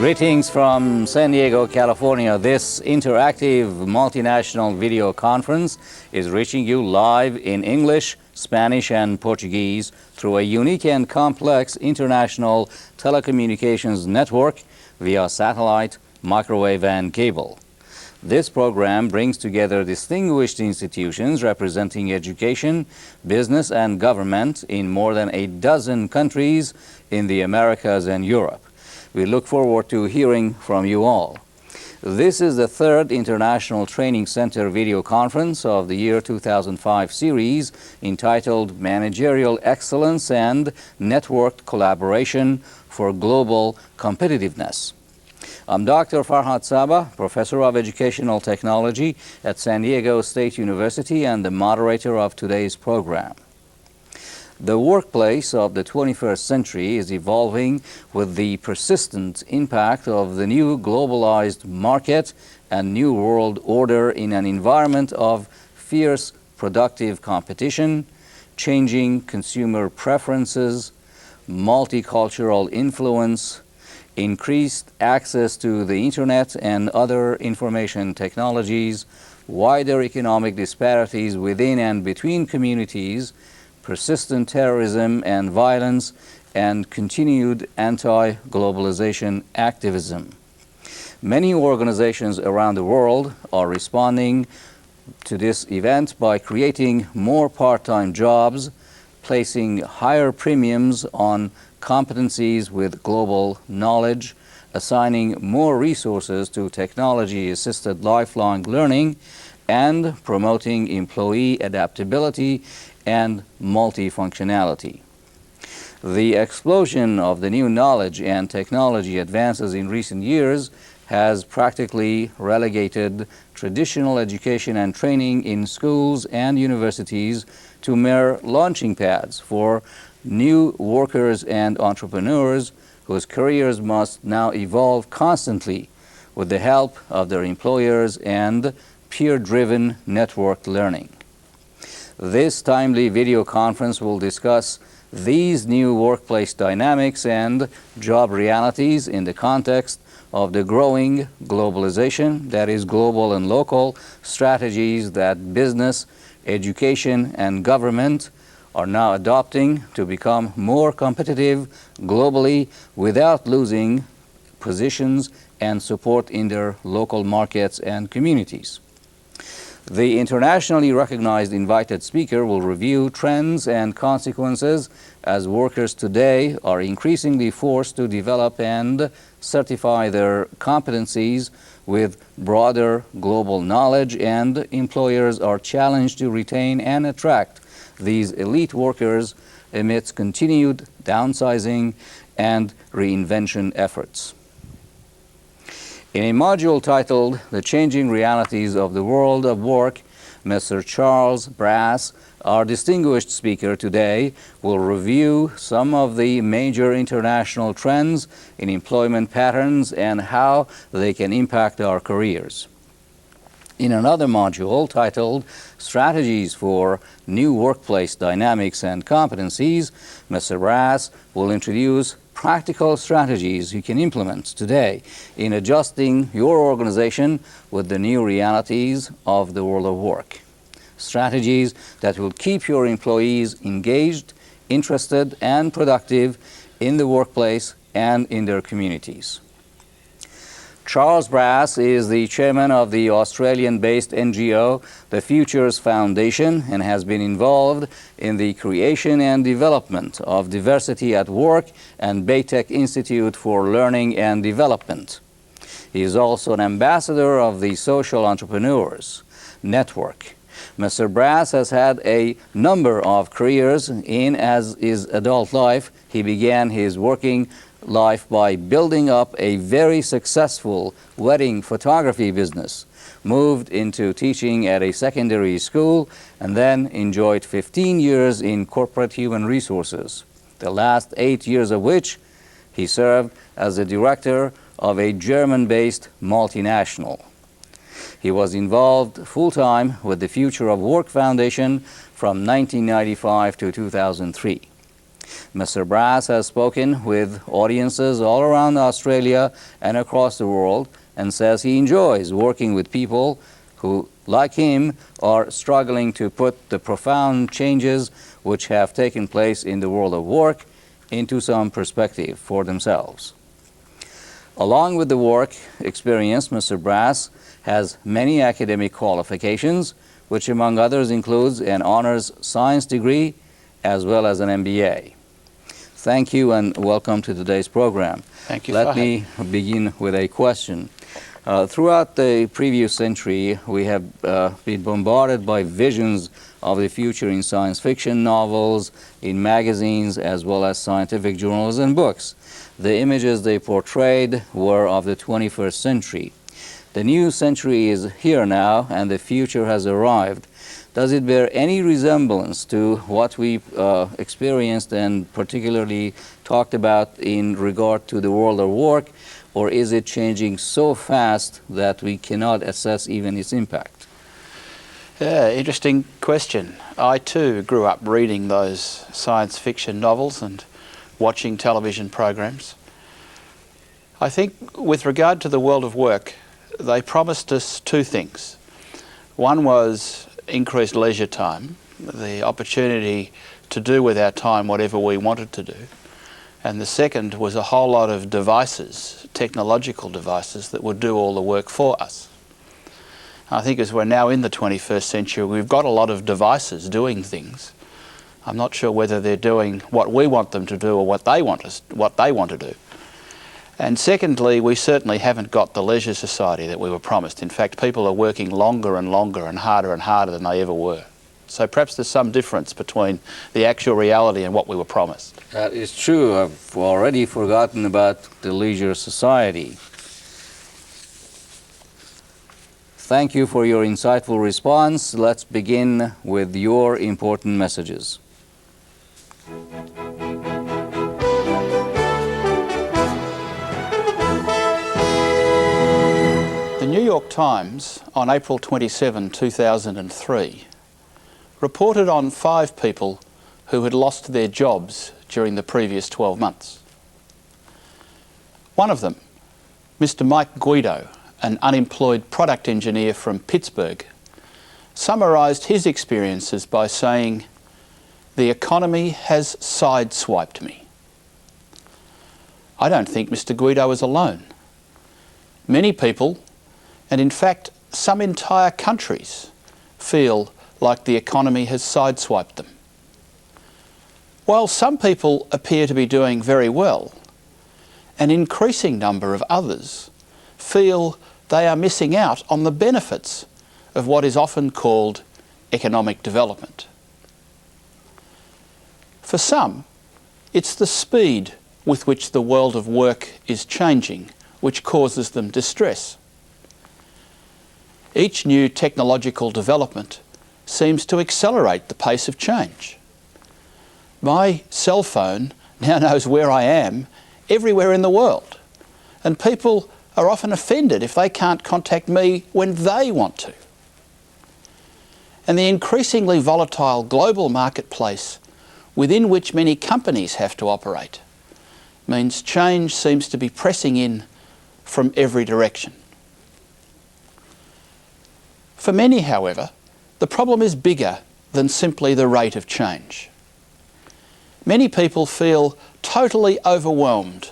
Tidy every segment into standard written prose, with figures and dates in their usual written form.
Greetings from San Diego, California. This interactive multinational video conference is reaching you live in English, Spanish, and Portuguese through a unique and complex international telecommunications network via satellite, microwave, and cable. This program brings together distinguished institutions representing education, business, and government in more than a dozen countries in the Americas and Europe. We look forward to hearing from you all. This is the third International Training Center video conference of the year 2005 series entitled Managerial Excellence and Networked Collaboration for Global Competitiveness. I'm Dr. Farhad Saba, Professor of Educational Technology at San Diego State University and the moderator of today's program. The workplace of the 21st century is evolving with the persistent impact of the new globalized market and new world order in an environment of fierce productive competition, changing consumer preferences, multicultural influence, increased access to the internet and other information technologies, wider economic disparities within and between communities, persistent terrorism and violence, and continued anti-globalization activism. Many organizations around the world are responding to this event by creating more part-time jobs, placing higher premiums on competencies with global knowledge, assigning more resources to technology-assisted lifelong learning, and promoting employee adaptability and multifunctionality. The explosion of the new knowledge and technology advances in recent years has practically relegated traditional education and training in schools and universities to mere launching pads for new workers and entrepreneurs whose careers must now evolve constantly with the help of their employers and peer-driven networked learning. This timely video conference will discuss these new workplace dynamics and job realities in the context of the growing globalization, that is, global and local strategies that business, education, and government are now adopting to become more competitive globally without losing positions and support in their local markets and communities. The internationally recognized invited speaker will review trends and consequences as workers today are increasingly forced to develop and certify their competencies with broader global knowledge, and employers are challenged to retain and attract these elite workers amidst continued downsizing and reinvention efforts. In a module titled The Changing Realities of the World of Work, Mr. Charles Brass, our distinguished speaker today, will review some of the major international trends in employment patterns and how they can impact our careers. In another module titled Strategies for New Workplace Dynamics and Competencies, Mr. Brass will introduce practical strategies you can implement today in adjusting your organization with the new realities of the world of work. Strategies that will keep your employees engaged, interested, and productive in the workplace and in their communities. Charles Brass is the chairman of the Australian-based NGO, the Futures Foundation, and has been involved in the creation and development of Diversity at Work and Baytech Institute for Learning and Development. He is also an ambassador of the Social Entrepreneurs Network. Mr. Brass has had a number of careers in his adult life. He began his working life by building up a very successful wedding photography business, moved into teaching at a secondary school, and then enjoyed 15 years in corporate human resources, the last 8 years of which he served as the director of a German-based multinational. He was involved full-time with the Future of Work Foundation from 1995 to 2003. Mr. Brass has spoken with audiences all around Australia and across the world and says he enjoys working with people who, like him, are struggling to put the profound changes which have taken place in the world of work into some perspective for themselves. Along with the work experience, Mr. Brass has many academic qualifications, which among others includes an honors science degree as well as an MBA. Thank you and welcome to today's program. Thank you. Let me begin with a question. Throughout the previous century, we have been bombarded by visions of the future in science fiction novels, in magazines, as well as scientific journals and books. The images they portrayed were of the 21st century. The new century is here now, and the future has arrived. Does it bear any resemblance to what we experienced and particularly talked about in regard to the world of work, or is it changing so fast that we cannot assess even its impact? Yeah, interesting question. I too grew up reading those science fiction novels and watching television programs. I think with regard to the world of work, they promised us two things. One was increased leisure time, the opportunity to do with our time whatever we wanted to do. And the second was a whole lot of devices, technological devices, that would do all the work for us. I think as we're now in the 21st century, we've got a lot of devices doing things. I'm not sure whether they're doing what we want them to do or what they want to do. And secondly, we certainly haven't got the leisure society that we were promised. In fact, people are working longer and longer and harder than they ever were. So perhaps there's some difference between the actual reality and what we were promised. That is true. I've already forgotten about the leisure society. Thank you for your insightful response. Let's begin with your important messages. The New York Times on April 27, 2003 reported on 5 people who had lost their jobs during the previous 12 months. One of them, Mr. Mike Guido, an unemployed product engineer from Pittsburgh, summarised his experiences by saying, "The economy has sideswiped me." I don't think Mr. Guido is alone. Many people, and in fact some entire countries, feel like the economy has sideswiped them. While some people appear to be doing very well, an increasing number of others feel they are missing out on the benefits of what is often called economic development. For some, it's the speed with which the world of work is changing which causes them distress. Each new technological development seems to accelerate the pace of change. My cell phone now knows where I am everywhere in the world, and people are often offended if they can't contact me when they want to. And the increasingly volatile global marketplace within which many companies have to operate means change seems to be pressing in from every direction. For many, however, the problem is bigger than simply the rate of change. Many people feel totally overwhelmed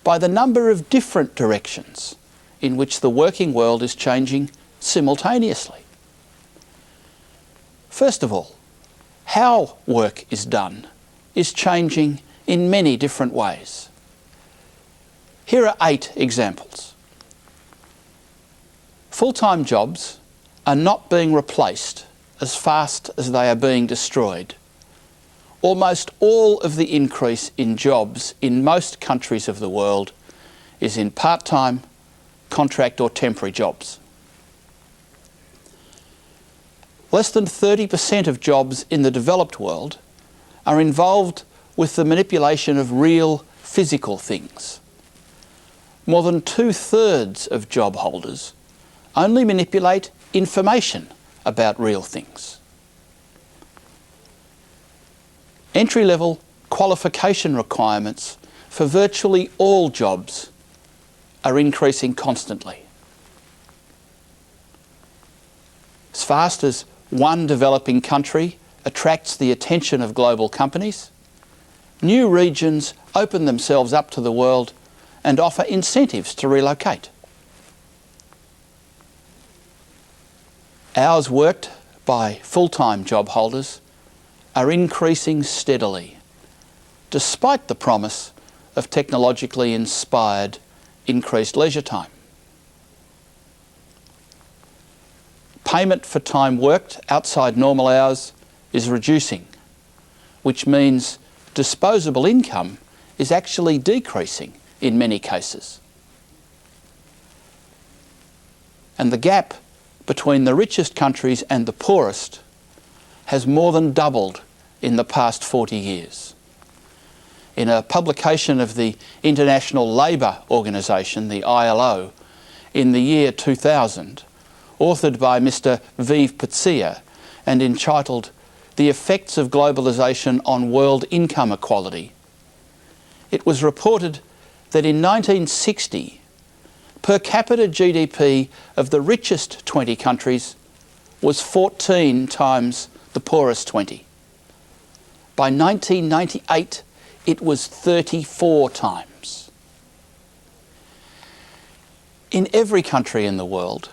by the number of different directions in which the working world is changing simultaneously. First of all, how work is done is changing in many different ways. Here are 8 examples. Full-time jobs are not being replaced as fast as they are being destroyed. Almost all of the increase in jobs in most countries of the world is in part-time, contract or temporary jobs. Less than 30% of jobs in the developed world are involved with the manipulation of real physical things. More than 2/3 of job holders only manipulate information about real things. Entry-level qualification requirements for virtually all jobs are increasing constantly. As fast as one developing country attracts the attention of global companies, new regions open themselves up to the world and offer incentives to relocate. Hours worked by full-time job holders are increasing steadily, despite the promise of technologically inspired increased leisure time. Payment for time worked outside normal hours is reducing, which means disposable income is actually decreasing in many cases. And the gap between the richest countries and the poorest has more than doubled in the past 40 years. In a publication of the International Labour Organization, the ILO, in the year 2000, authored by Mr. Viv Pitsia and entitled "The Effects of Globalisation on World Income Equality," it was reported that in 1960, per capita GDP of the richest 20 countries was 14 times the poorest 20. By 1998, it was 34 times. In every country in the world,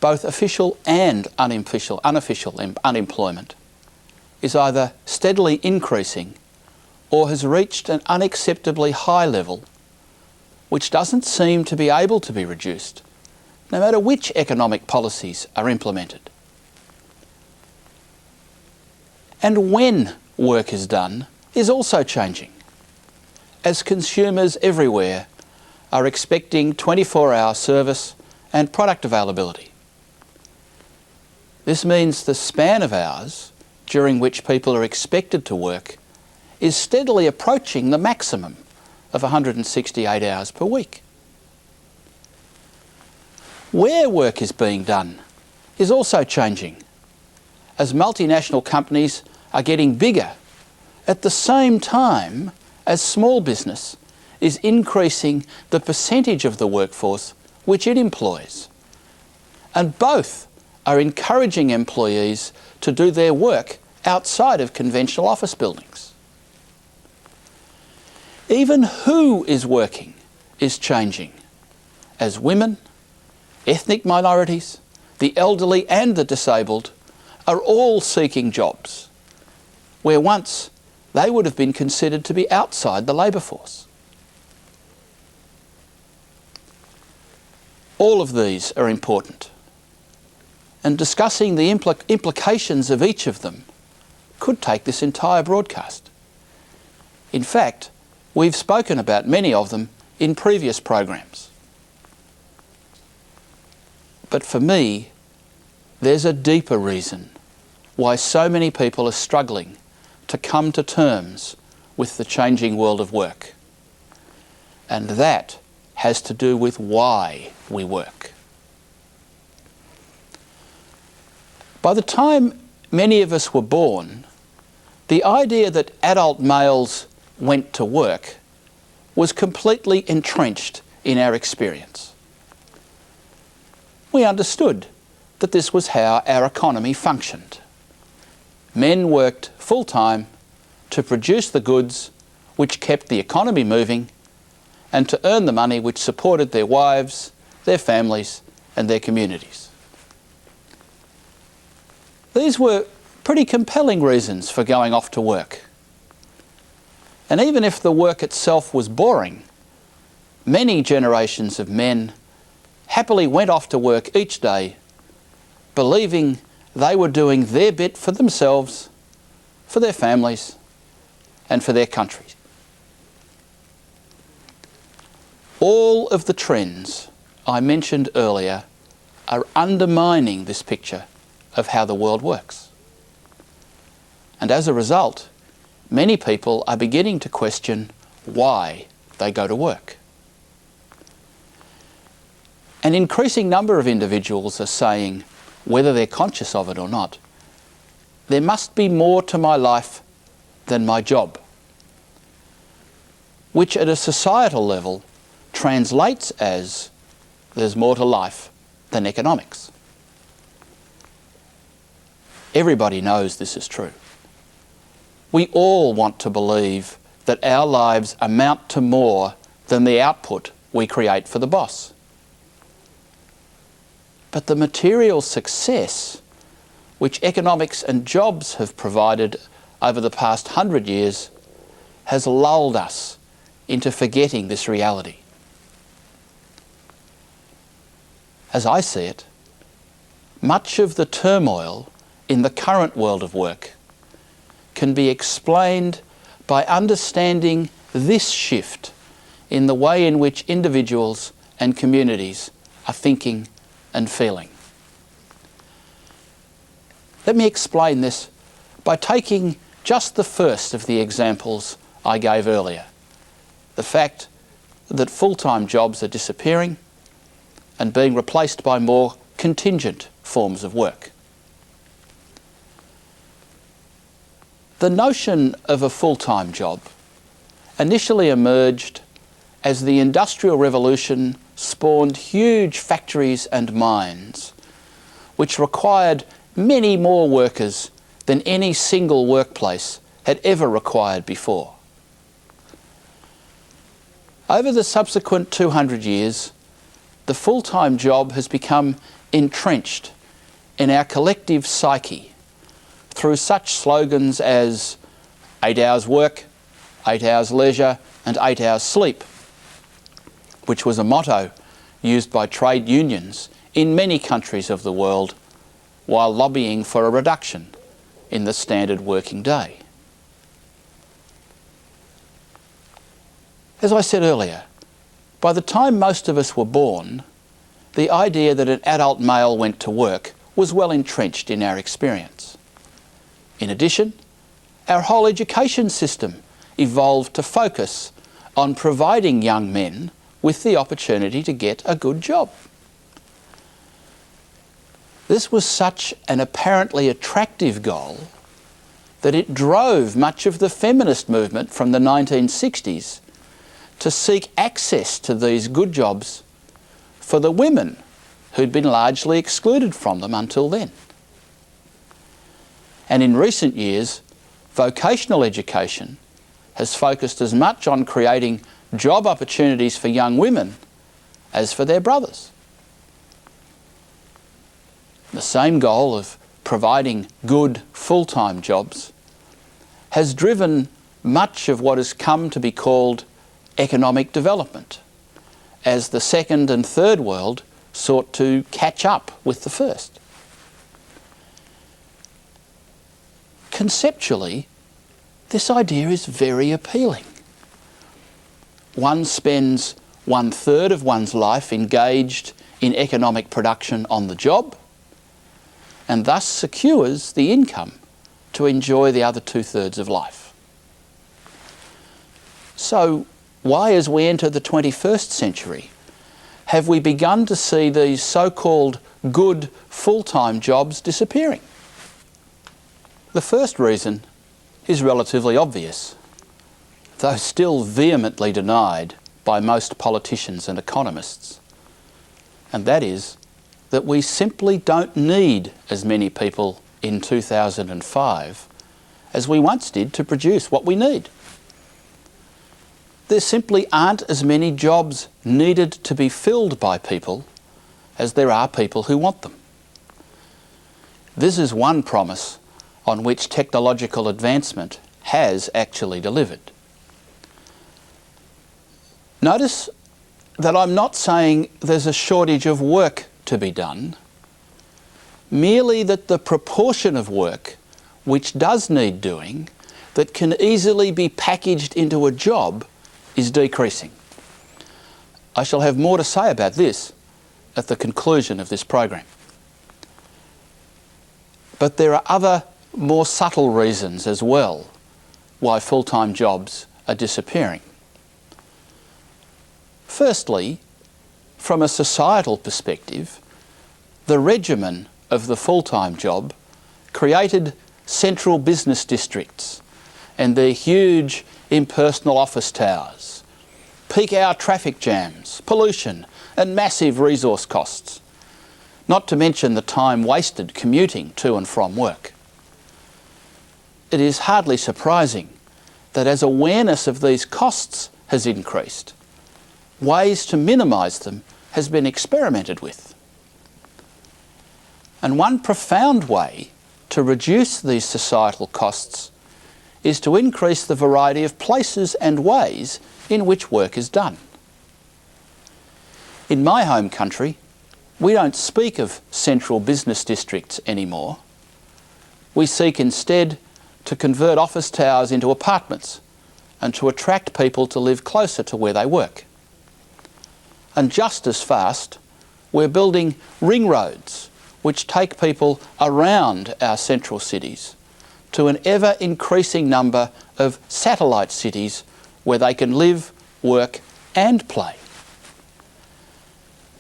both official and unofficial unemployment is either steadily increasing or has reached an unacceptably high level, which doesn't seem to be able to be reduced, no matter which economic policies are implemented. And when work is done is also changing, as consumers everywhere are expecting 24-hour service and product availability. This means the span of hours during which people are expected to work is steadily approaching the maximum of 168 hours per week. Where work is being done is also changing, as multinational companies are getting bigger at the same time as small business is increasing the percentage of the workforce which it employs. And both are encouraging employees to do their work outside of conventional office buildings. Even who is working is changing, as women, ethnic minorities, the elderly and the disabled are all seeking jobs, where once they would have been considered to be outside the labour force. All of these are important, and discussing the implications of each of them could take this entire broadcast. In fact, we've spoken about many of them in previous programs. But for me, there's a deeper reason why so many people are struggling to come to terms with the changing world of work. And that has to do with why we work. By the time many of us were born, the idea that adult males went to work was completely entrenched in our experience. We understood that this was how our economy functioned. Men worked full-time to produce the goods which kept the economy moving and to earn the money which supported their wives, their families, and their communities. These were pretty compelling reasons for going off to work. And even if the work itself was boring, many generations of men happily went off to work each day, believing they were doing their bit for themselves, for their families, and for their countries. All of the trends I mentioned earlier are undermining this picture of how the world works. And as a result, many people are beginning to question why they go to work. An increasing number of individuals are saying, whether they're conscious of it or not, there must be more to my life than my job. which at a societal level translates as there's more to life than economics. Everybody knows this is true. We all want to believe that our lives amount to more than the output we create for the boss. But the material success which economics and jobs have provided over the past 100 years has lulled us into forgetting this reality. As I see it, much of the turmoil in the current world of work can be explained by understanding this shift in the way in which individuals and communities are thinking and feeling. Let me explain this by taking just the first of the examples I gave earlier, the fact that full-time jobs are disappearing and being replaced by more contingent forms of work. The notion of a full-time job initially emerged as the Industrial Revolution spawned huge factories and mines, which required many more workers than any single workplace had ever required before. Over the subsequent 200 years, the full-time job has become entrenched in our collective psyche through such slogans as 8 hours work, 8 hours leisure, and 8 hours sleep, which was a motto used by trade unions in many countries of the world while lobbying for a reduction in the standard working day. As I said earlier, by the time most of us were born, the idea that an adult male went to work was well entrenched in our experience. In addition, our whole education system evolved to focus on providing young men with the opportunity to get a good job. This was such an apparently attractive goal that it drove much of the feminist movement from the 1960s to seek access to these good jobs for the women who'd been largely excluded from them until then. And in recent years, vocational education has focused as much on creating job opportunities for young women as for their brothers. The same goal of providing good full-time jobs has driven much of what has come to be called economic development, as the second and third world sought to catch up with the first. Conceptually, this idea is very appealing. One spends 1/3 of one's life engaged in economic production on the job, and thus secures the income to enjoy the other 2/3 of life. So why, as we enter the 21st century, have we begun to see these so-called good full-time jobs disappearing? The first reason is relatively obvious, though still vehemently denied by most politicians and economists, and that is that we simply don't need as many people in 2005 as we once did to produce what we need. There simply aren't as many jobs needed to be filled by people as there are people who want them. This is one promise on which technological advancement has actually delivered. Notice that I'm not saying there's a shortage of work to be done, merely that the proportion of work which does need doing, that can easily be packaged into a job, is decreasing. I shall have more to say about this at the conclusion of this program. But there are other more subtle reasons as well why full-time jobs are disappearing. Firstly, from a societal perspective, the regimen of the full-time job created central business districts and their huge impersonal office towers peak hour traffic jams, pollution and massive resource costs, not to mention the time wasted commuting to and from work. It is hardly surprising that as awareness of these costs has increased, ways to minimise them has been experimented with. And one profound way to reduce these societal costs is to increase the variety of places and ways in which work is done. In my home country, we don't speak of central business districts anymore. We seek instead to convert office towers into apartments and to attract people to live closer to where they work. And just as fast, we're building ring roads which take people around our central cities to an ever-increasing number of satellite cities where they can live, work and play.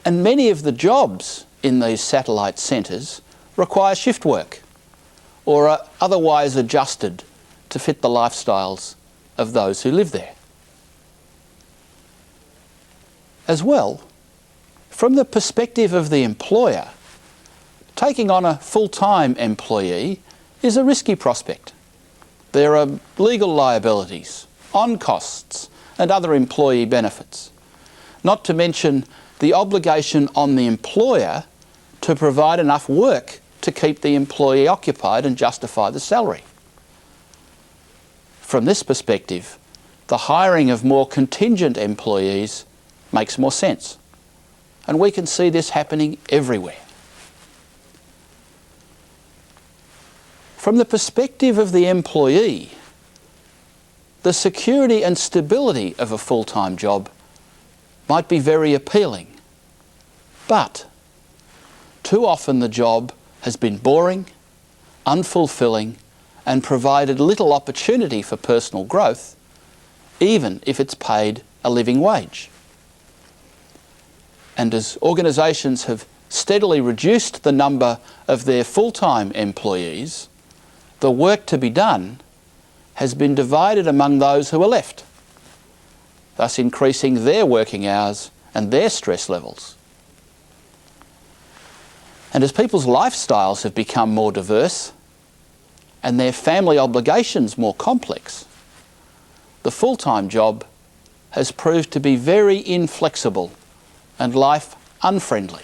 And many of the jobs in these satellite centres require shift work or are otherwise adjusted to fit the lifestyles of those who live there. As well, from the perspective of the employer, taking on a full-time employee is a risky prospect. There are legal liabilities, on costs and other employee benefits, not to mention the obligation on the employer to provide enough work to keep the employee occupied and justify the salary. From this perspective, the hiring of more contingent employees makes more sense, and we can see this happening everywhere. From the perspective of the employee, the security and stability of a full-time job might be very appealing, but too often the job has been boring, unfulfilling and provided little opportunity for personal growth, even if it's paid a living wage. And as organisations have steadily reduced the number of their full-time employees, the work to be done has been divided among those who are left, thus increasing their working hours and their stress levels. And as people's lifestyles have become more diverse and their family obligations more complex, the full-time job has proved to be very inflexible and life unfriendly.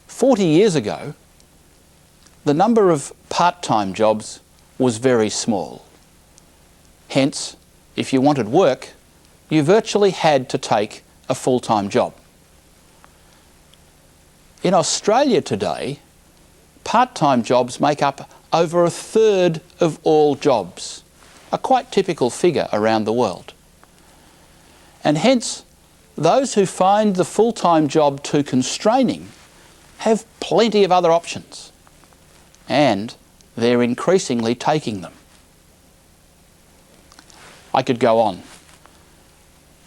40 years ago, the number of part-time jobs was very small. Hence, if you wanted work, you virtually had to take a full-time job. In Australia today, part-time jobs make up over a third of all jobs, a quite typical figure around the world. And hence, those who find the full-time job too constraining have plenty of other options, and they're increasingly taking them. I could go on,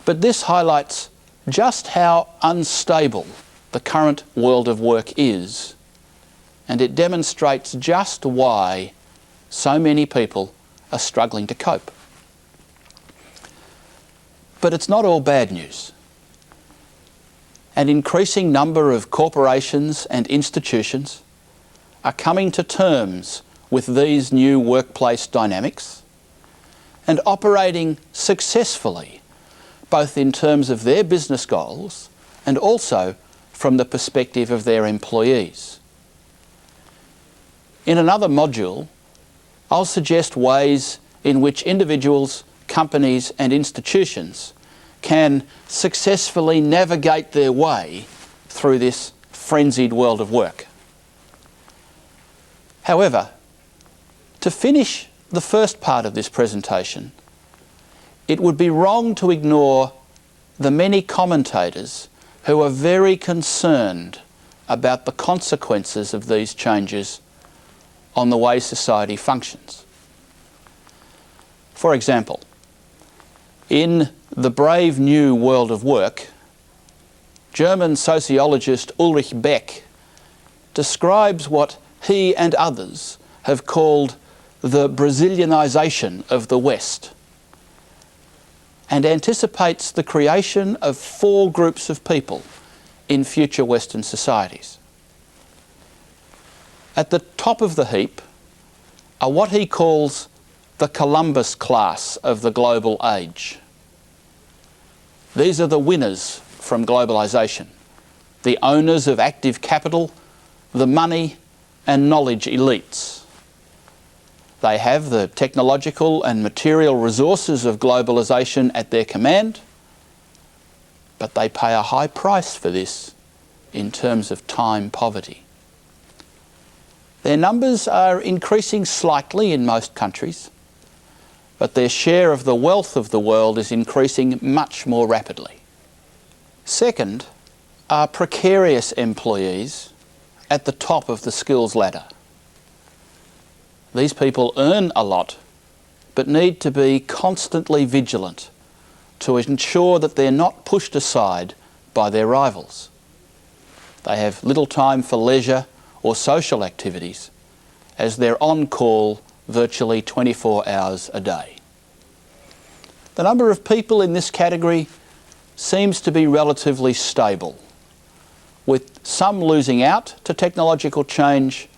but this highlights just how unstable the current world of work is, and it demonstrates just why so many people are struggling to cope. But it's not all bad news. An increasing number of corporations and institutions are coming to terms with these new workplace dynamics and operating successfully, both in terms of their business goals and also from the perspective of their employees. In another module, I'll suggest ways in which individuals, companies and institutions can successfully navigate their way through this frenzied world of work. However, to finish the first part of this presentation, it would be wrong to ignore the many commentators who are very concerned about the consequences of these changes on the way society functions. For example, in The Brave New World of Work, German sociologist Ulrich Beck describes what he and others have called the Brazilianization of the West. and anticipates the creation of 4 groups of people in future Western societies. At the top of the heap are what he calls the Columbus class of the global age. These are the winners from globalisation, the owners of active capital, the money and knowledge elites. They have the technological and material resources of globalisation at their command, but they pay a high price for this in terms of time poverty. Their numbers are increasing slightly in most countries, but their share of the wealth of the world is increasing much more rapidly. Second are precarious employees at the top of the skills ladder. These people earn a lot, but need to be constantly vigilant to ensure that they're not pushed aside by their rivals. They have little time for leisure or social activities, as they're on call virtually 24 hours a day. The number of people in this category seems to be relatively stable, with some losing out to technological change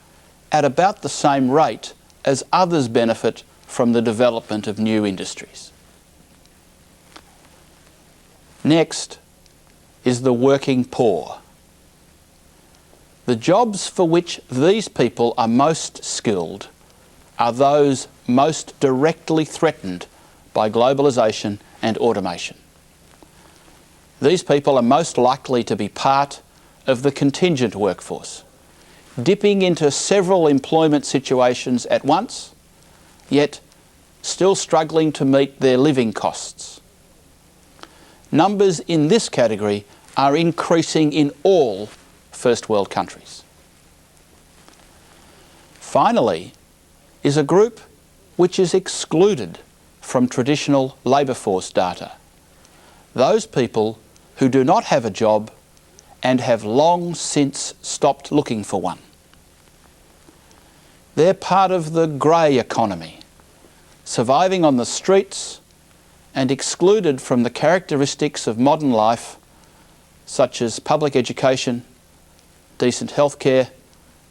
at about the same rate as others benefit from the development of new industries. Next is the working poor. The jobs for which these people are most skilled are those most directly threatened by globalisation and automation. These people are most likely to be part of the contingent workforce, dipping into several employment situations at once, yet still struggling to meet their living costs. Numbers in this category are increasing in all first world countries. Finally is a group which is excluded from traditional labour force data. Those people who do not have a job and have long since stopped looking for one. They're part of the grey economy, surviving on the streets and excluded from the characteristics of modern life, such as public education, decent healthcare,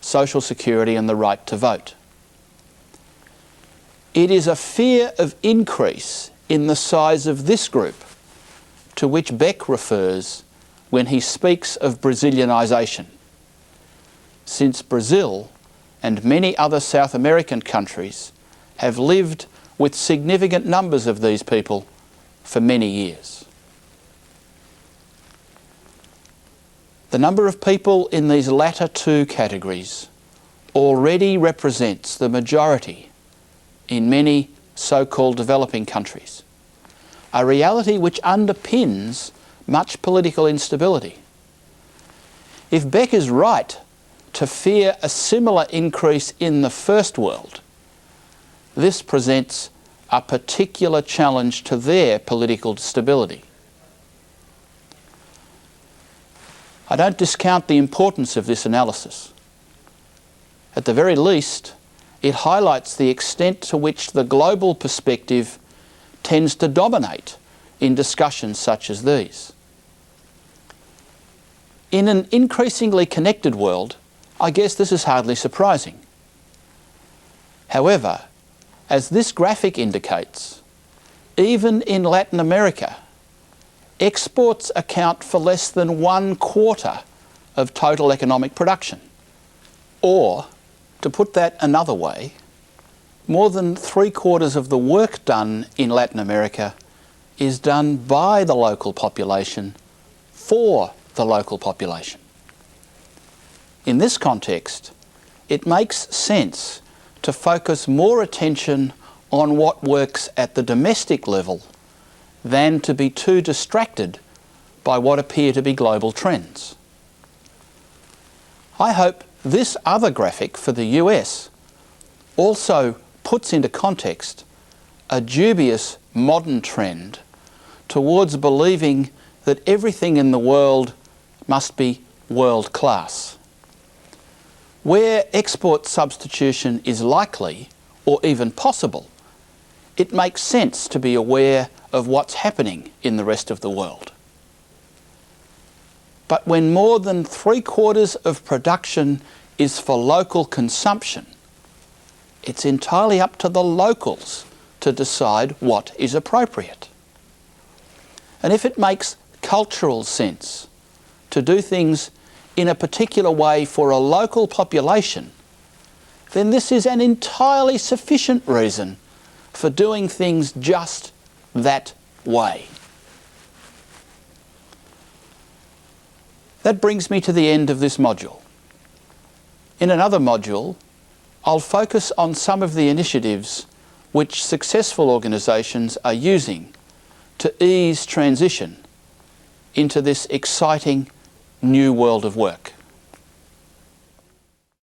social security and the right to vote. It is a fear of increase in the size of this group to which Beck refers when he speaks of Brazilianisation, since Brazil and many other South American countries have lived with significant numbers of these people for many years. The number of people in these latter 2 categories already represents the majority in many so-called developing countries, a reality which underpins much political instability. If Beck is right to fear a similar increase in the first world, this presents a particular challenge to their political stability. I don't discount the importance of this analysis. At the very least, it highlights the extent to which the global perspective tends to dominate in discussions such as these. In an increasingly connected world, I guess this is hardly surprising. However, as this graphic indicates, even in Latin America, exports account for less than 1/4 of total economic production. Or, to put that another way, more than 3/4 of the work done in Latin America is done by the local population for the local population. In this context, it makes sense to focus more attention on what works at the domestic level than to be too distracted by what appear to be global trends. I hope this other graphic for the US also puts into context a dubious modern trend towards believing that everything in the world must be world class. Where export substitution is likely or even possible, it makes sense to be aware of what's happening in the rest of the world. But when more than 3/4 of production is for local consumption, it's entirely up to the locals to decide what is appropriate. And if it makes cultural sense to do things in a particular way for a local population, then this is an entirely sufficient reason for doing things just that way. That brings me to the end of this module. In another module, I'll focus on some of the initiatives which successful organisations are using to ease transition into this exciting new world of work.